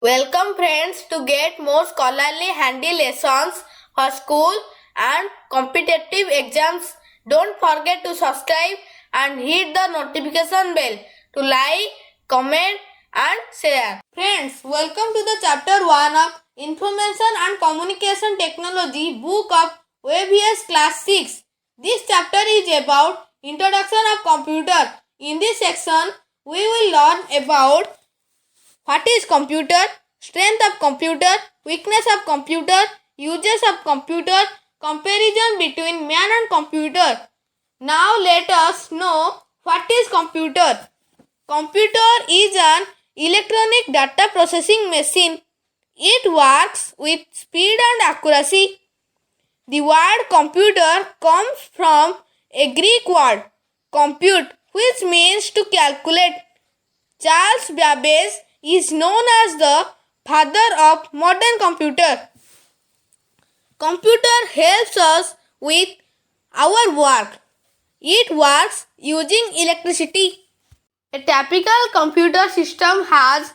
Welcome friends to get more scholarly handy lessons for school and competitive exams. Don't forget to subscribe and hit the notification bell to like, comment and share. Friends, welcome to the chapter 1 of Information and Communication Technology book of OAVS class 6. This chapter is about introduction of computer. In this section, we will learn about what is computer, strength of computer, weakness of computer, uses of computer, comparison between man and computer. Now let us know what is computer. Computer is an electronic data processing machine. It works with speed and accuracy. The word computer comes from a Greek word, compute, which means to calculate. Charles Babbage is known as the father of modern computer. Computer helps us with our work. It works using electricity. A typical computer system has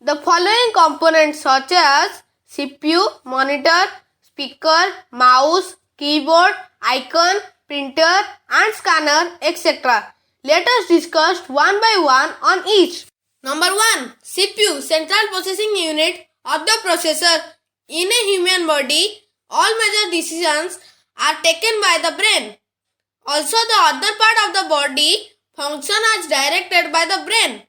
the following components such as CPU, monitor, speaker, mouse, keyboard, icon, printer and scanner, etc. Let us discuss one by one on each. Number 1. CPU, Central Processing Unit of the processor. In a human body, all major decisions are taken by the brain. Also, the other part of the body function as directed by the brain.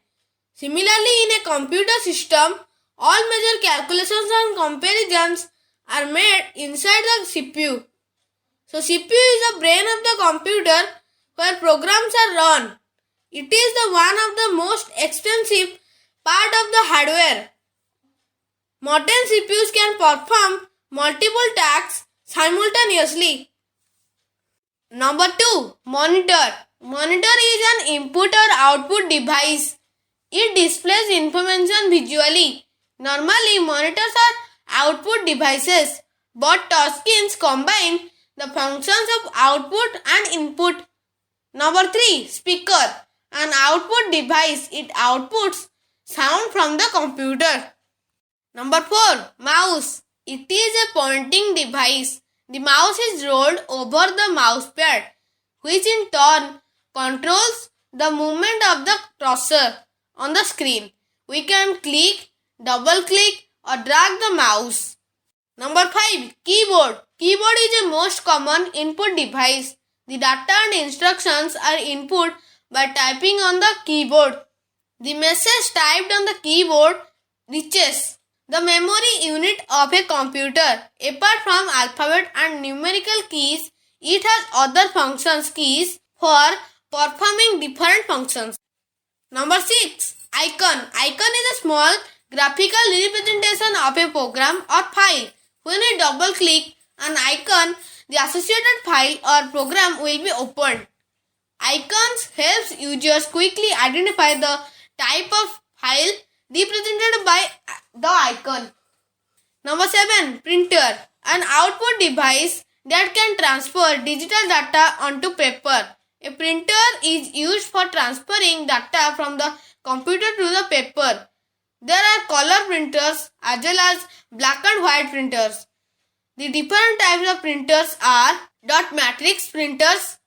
Similarly, in a computer system, all major calculations and comparisons are made inside the CPU. So, CPU is the brain of the computer where programs are run. It is the one of the most expensive part of the hardware. Modern CPUs can perform multiple tasks simultaneously. Number 2. Monitor. Monitor is an input or output device. It displays information visually. Normally, monitors are output devices, but touchscreens combine the functions of output and input. Number 3. Speaker. An output device. It outputs sound from the computer. Number 4. Mouse. It is a pointing device. The mouse is rolled over the mousepad, which in turn controls the movement of the cursor on the screen. We can click, double click or drag the mouse. Number 5. Keyboard. Keyboard is a most common input device. The data and instructions are input by typing on the keyboard. The message typed on the keyboard reaches the memory unit of a computer. Apart from alphabet and numerical keys, it has other functions keys for performing different functions. Number 6. Icon. Icon is a small graphical representation of a program or file. When we double click an icon, the associated file or program will be opened. Icons helps users quickly identify the type of file represented by the icon. Number 7. Printer. An output device that can transfer digital data onto paper. A printer is used for transferring data from the computer to the paper. There are color printers as well as black and white printers. The different types of printers are dot matrix printers,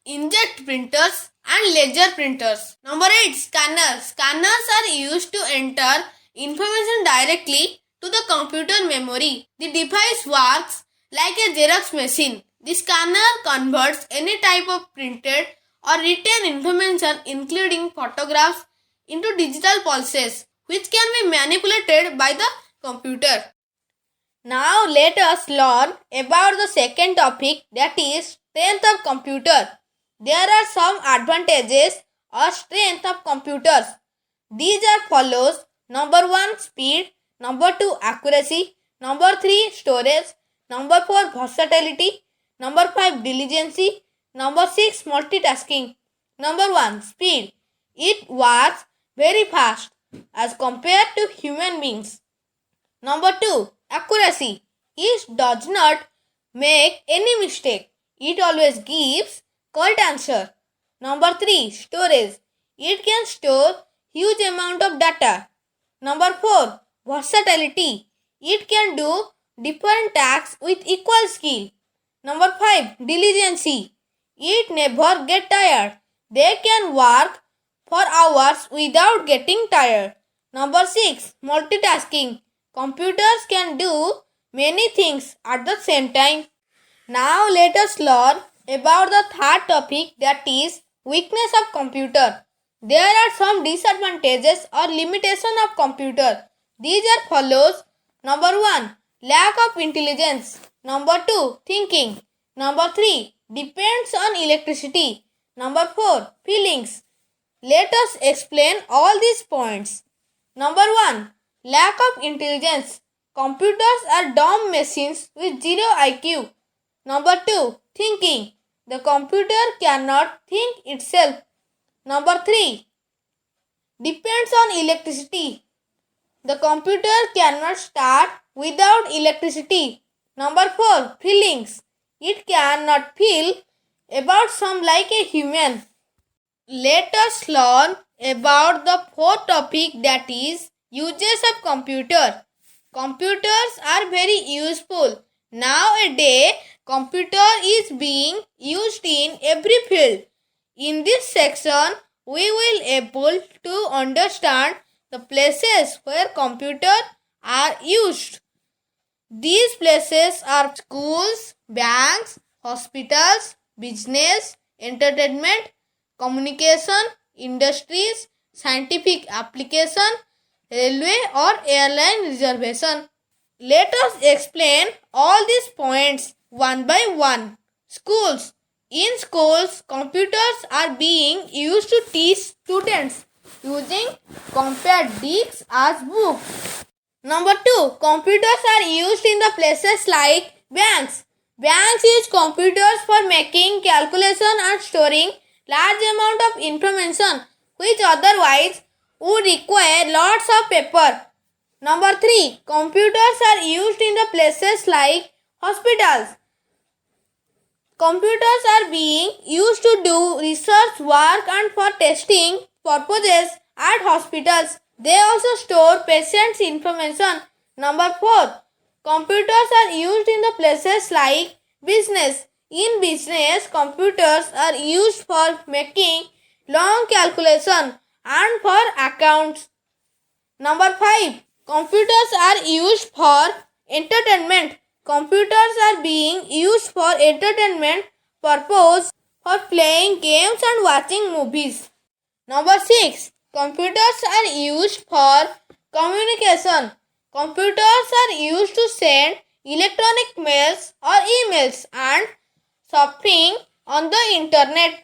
inkjet printers and laser printers. Number 8. Scanners. Scanners are used to enter information directly to the computer memory. The device works like a Xerox machine. The scanner converts any type of printed or written information including photographs into digital pulses which can be manipulated by the computer. Now let us learn about the second topic, that is strength of computer. There are some advantages or strength of computers. These are follows. Number 1. Speed. Number 2. Accuracy. Number 3. Storage. Number 4. Versatility. Number 5. Diligence. Number 6. Multitasking. Number 1. Speed. It works very fast as compared to human beings. Number 2. Accuracy. It does not make any mistake. It always gives Correct answer. Number 3. Storage. It can store huge amount of data. Number 4. Versatility. It can do different tasks with equal skill. Number 5. Diligence. It never get tired. They can work for hours without getting tired. Number 6. Multitasking. Computers can do many things at the same time. Now let us learn about the third topic, that is weakness of computer. There are some disadvantages or limitation of computer. These are follows. Number 1. Lack of intelligence. Number 2. Thinking. Number 3. Depends on electricity. Number 4. Feelings. Let us explain all these points. Number 1. Lack of intelligence. Computers are dumb machines with zero IQ. Number 2. Thinking. The computer cannot think itself. Number 3. Depends on electricity. The computer cannot start without electricity. Number 4. Feelings. It cannot feel about some like a human. Let us learn about the fourth topic, that is uses of computer. Computers are very useful. Nowadays, computer is being used in every field. In this section, we will able to understand the places where computers are used. These places are schools, banks, hospitals, business, entertainment, communication, industries, scientific application, railway or airline reservation. Let us explain all these points one by one. Schools. In schools, computers are being used to teach students using compact discs as books. Number 2. Computers are used in the places like banks. Banks use computers for making calculation and storing large amount of information which otherwise would require lots of paper. Number 3. Computers are used in the places like hospitals. Computers are being used to do research work and for testing purposes at hospitals. They also store patients' information. Number 4. Computers are used in the places like business. In business, computers are used for making long calculation and for accounts. Number 5. Computers are used for entertainment. Computers are being used for entertainment purpose for playing games and watching movies. Number 6. Computers are used for communication. Computers are used to send electronic mails or emails and surfing on the internet.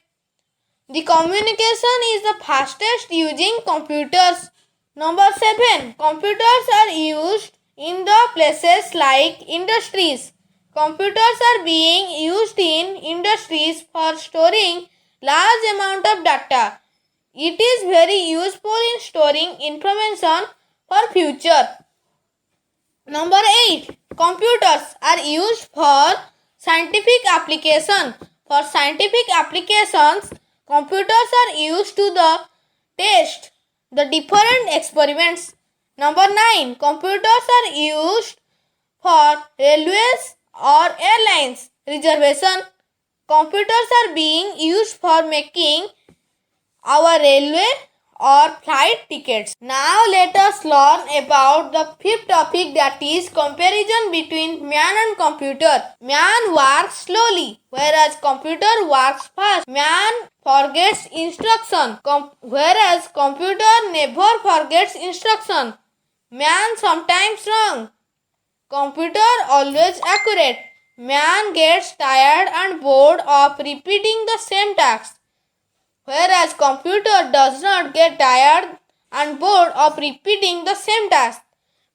The communication is the fastest using computers. Number 7. Computers are used in the places like industries. Computers are being used in industries for storing large amount of data. It is very useful in storing information for future. Number 8. Computers are used for scientific application. For scientific applications, computers are used to test the different experiments. Number 9. Computers are used for railways or airlines reservation. Computers are being used for making our railway or flight tickets. Now let us learn about the fifth topic, that is comparison between man and computer. Man works slowly whereas computer works fast. Man forgets instruction whereas computer never forgets instruction. Man sometimes wrong. Computer always accurate. Man gets tired and bored of repeating the same task, whereas computer does not get tired and bored of repeating the same task.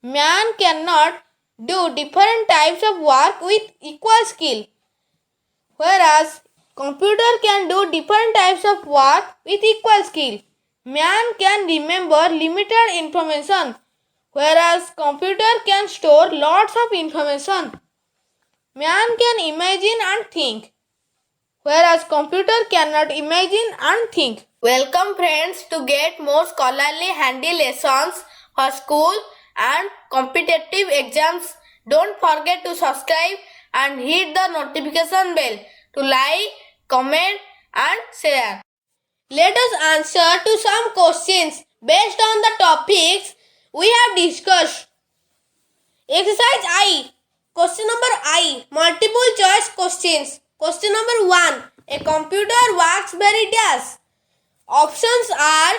Man cannot do different types of work with equal skill, whereas computer can do different types of work with equal skill. Man can remember limited information, whereas computer can store lots of information. Man can imagine and think, whereas computer cannot imagine and think. Welcome friends to get more scholarly handy lessons for school and competitive exams. Don't forget to subscribe and hit the notification bell to like, comment and share. Let us answer to some questions based on the topics we have discussed. Exercise I. Question number I. Multiple choice questions. Question number 1. A computer works very dash. Options are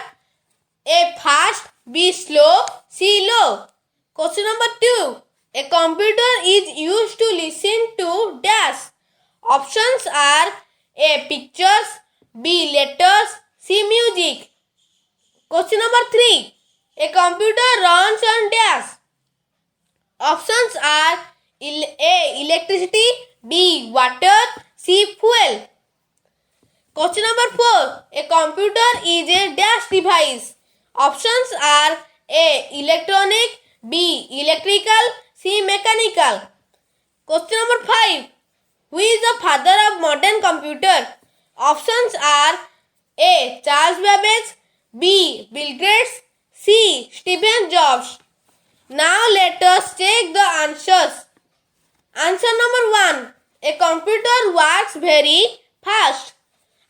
A. Fast, B. Slow, C. Low. Question number 2. A computer is used to listen to dash. Options are A. Pictures, B. Letters, C. Music. Question number 3. A computer runs on dash. Options are A. Electricity, B. Water, C. Fuel. Question number 4. A computer is a dash device. Options are A. Electronic, B. Electrical, C. Mechanical. Question number 5. Who is the father of modern computer? Options are A. Charles Babbage, B. Bill Gates, C. Steve Jobs. Now let us check the answers. Answer number 1. A computer works very fast.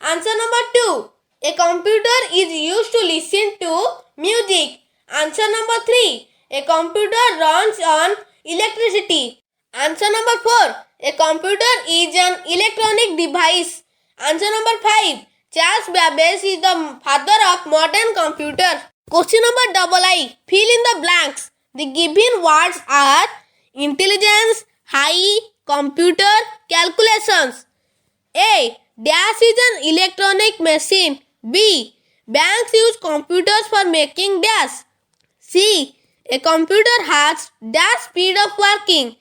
Answer number 2. A computer is used to listen to music. Answer number 3. A computer runs on electricity. Answer number 4. A computer is an electronic device. Answer number 5. Charles Babbage is the father of modern computer. Question number II. Fill in the blanks. The given words are intelligence, high, computer, calculations. A. Dash is an electronic machine. B. Banks use computers for making dash. C. A computer has dash speed of working.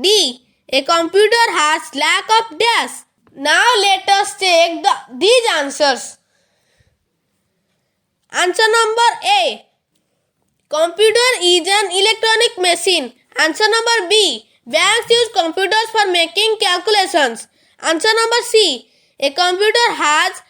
D. A computer has lack of dash. Now let us check these answers. Answer number A. Computer is an electronic machine. Answer number B. Banks use computers for making calculations. Answer number C. A computer has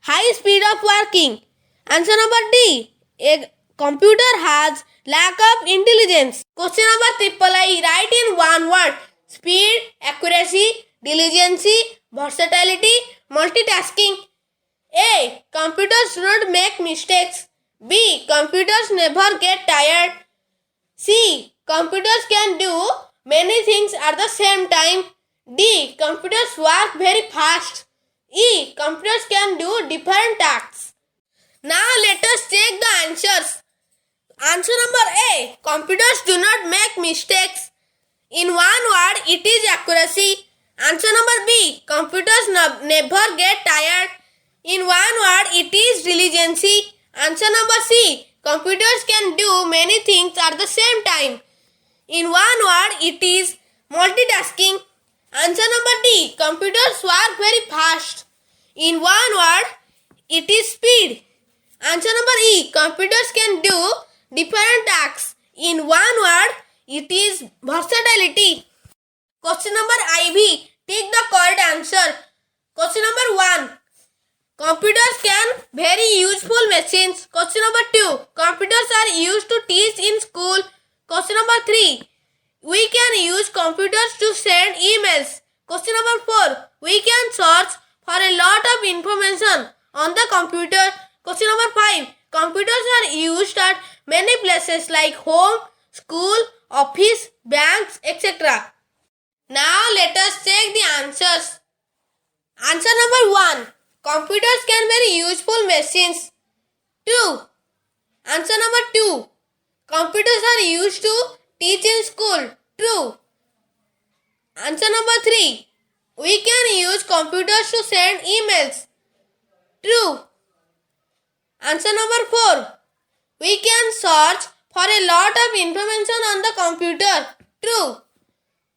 high speed of working. Answer number D. A computer has lack of intelligence. Question number III. Write in one word. Speed, accuracy, diligence, versatility, multitasking. A. Computers do not make mistakes. B. Computers never get tired. C. Computers can do many things at the same time. D. Computers work very fast. E. Computers can do different tasks. Now let us check the answers. Answer number A. Computers do not make mistakes. In one word, it is accuracy. Answer number B. Computers never get tired. In one word, it is diligence. Answer number C. Computers can do many things at the same time. In one word, it is multitasking. Answer number D. Computers work very fast. In one word, it is speed. Answer number E. Computers can do different tasks. In one word, it is versatility. Question number IV. Take the correct answer. Question number 1. Computers can very useful machines. Question number 2. Computers are used to teach in school. Question number 3. We can use computers to send emails. Question number 4. We can search for a lot of information on the computer. Question number 5. Computers are used at many places like home, school, office, banks, etc. Now let us check the answers. Answer number 1. Computers can very useful machines. True. Answer number 2. Computers are used to teach in school. True. Answer number 3. We can use computers to send emails. True. Answer number 4. We can search for a lot of information on the computer. True.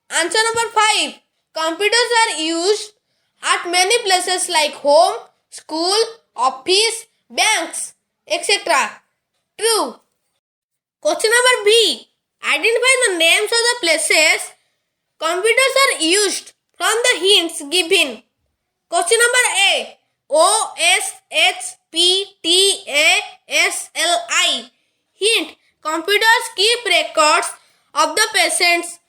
Answer number 5. Computers are used at many places like home, school, office, banks, etc. True. Question number B. Identify the names of the places computers are used from the hints given. Question number A. OSHPTASLI. Hint. Computers keep records of the patients.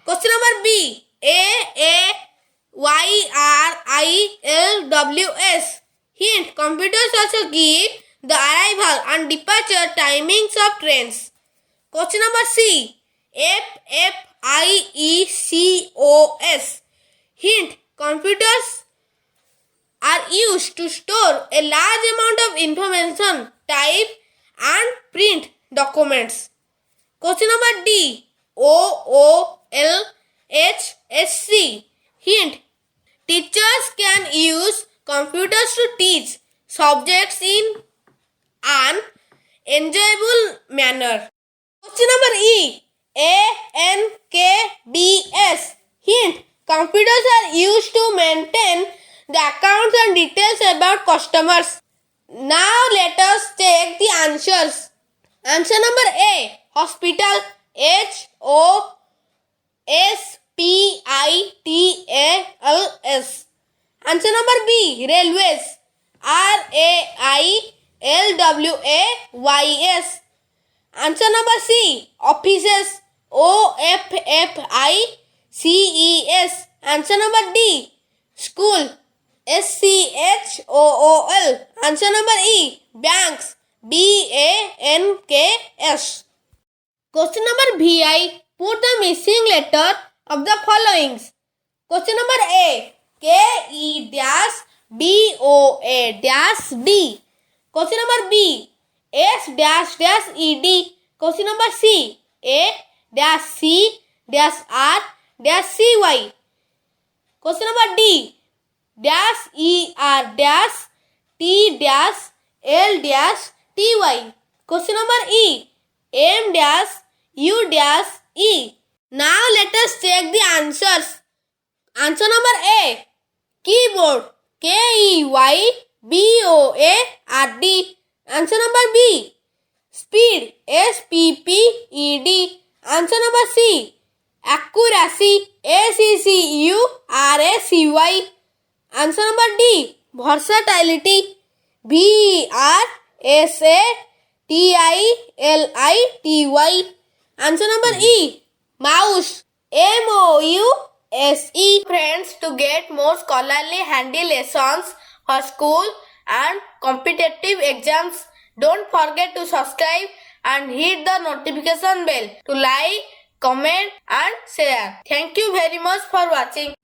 Question number B. AAYRILWS. Hint. Computers also give the arrival and departure timings of trains. Question number C. FFIECOS. Hint. Computers are used to store a large amount of information, type and print documents. Question number D. OOLHSC. Hint. Teachers can use computers to teach subjects in an enjoyable manner. Question number E. ANKBS. Hint. Computers are used to maintain the accounts and details about customers. Now let us check the answers. Answer number A. Hospital. HOSPITALS. Answer number B. Railways. RAILWAYS. Answer number C. Offices. OFFICES. Answer number D. School. SCHOOL. Answer number E. Banks. BANKS. Question number VI. Put the missing letter of the following. Question number A. KE-BOA-D. Question number B. S-ED. Question number C. A-C-R-CY. Question number D. -ER-T-L-TY. Question number E. M-U-E. Now let us check the answers. Answer number A. Keyboard. KEYBOARD. Answer number B. Speed. SPPED. Answer number C. Accuracy. ACCURACY. Answer number D. Versatility. VERSATILITY. Answer number E. Mouse. MOUSE. Friends, to get more scholarly handy lessons for school and competitive exams, don't forget to subscribe and hit the notification bell to like, comment and share. Thank you very much for watching.